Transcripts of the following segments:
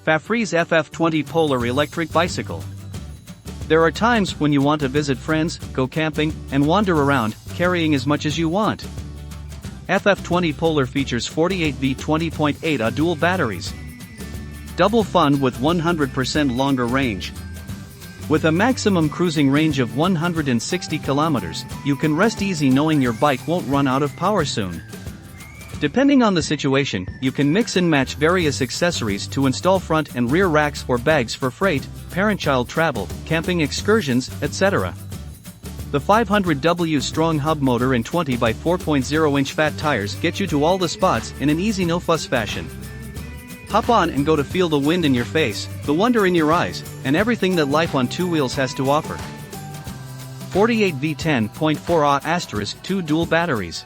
Fafrees FF20 Polar Electric Bicycle. There are times when you want to visit friends, go camping, and wander around, carrying as much as you want. FF20 Polar features 48V 20.8Ah dual batteries. Double fun with 100% longer range. With a maximum cruising range of 160 kilometers, you can rest easy knowing your bike won't run out of power soon. Depending on the situation, you can mix and match various accessories to install front and rear racks or bags for freight, parent-child travel, camping excursions, etc. The 500W strong hub motor and 20 by 4.0-inch fat tires get you to all the spots in an easy no-fuss fashion. Hop on and go to feel the wind in your face, the wonder in your eyes, and everything that life on two wheels has to offer. 48V 20.8Ah 2 dual batteries.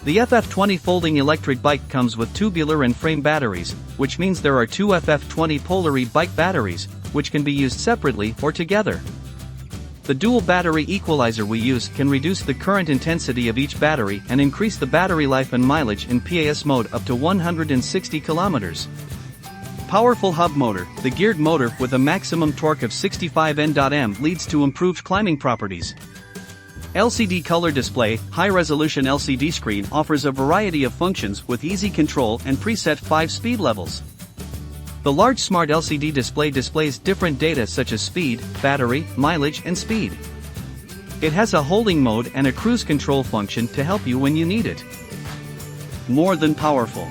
The FF20 folding electric bike comes with tubular and frame batteries, which means there are two FF20 Polar E Bike batteries, which can be used separately or together. The dual battery equalizer we use can reduce the current intensity of each battery and increase the battery life and mileage in PAS mode up to 160 kilometers. Powerful hub motor, the geared motor with a maximum torque of 65 Nm leads to improved climbing properties. LCD color display, high-resolution LCD screen offers a variety of functions with easy control and preset 5 speed levels. The large smart LCD display displays different data such as speed, battery, mileage and speed. It has a holding mode and a cruise control function to help you when you need it. More than powerful.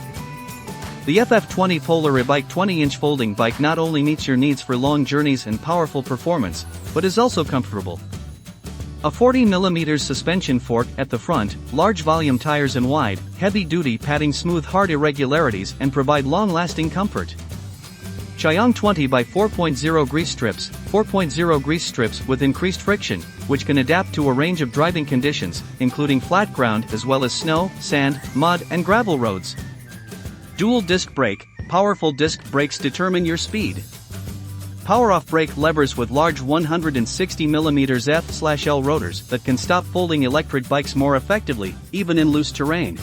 The FF20 Polar E Bike 20-inch folding bike not only meets your needs for long journeys and powerful performance, but is also comfortable. A 40mm suspension fork at the front, large volume tires and wide, heavy-duty padding smooth hard irregularities and provide long-lasting comfort. Chayong 20 by 4.0 grease strips, 4.0 grease strips with increased friction, which can adapt to a range of driving conditions, including flat ground as well as snow, sand, mud and gravel roads. Dual disc brake, powerful disc brakes determine your speed. Power-off brake levers with large 160mm F/L rotors that can stop folding electric bikes more effectively, even in loose terrain.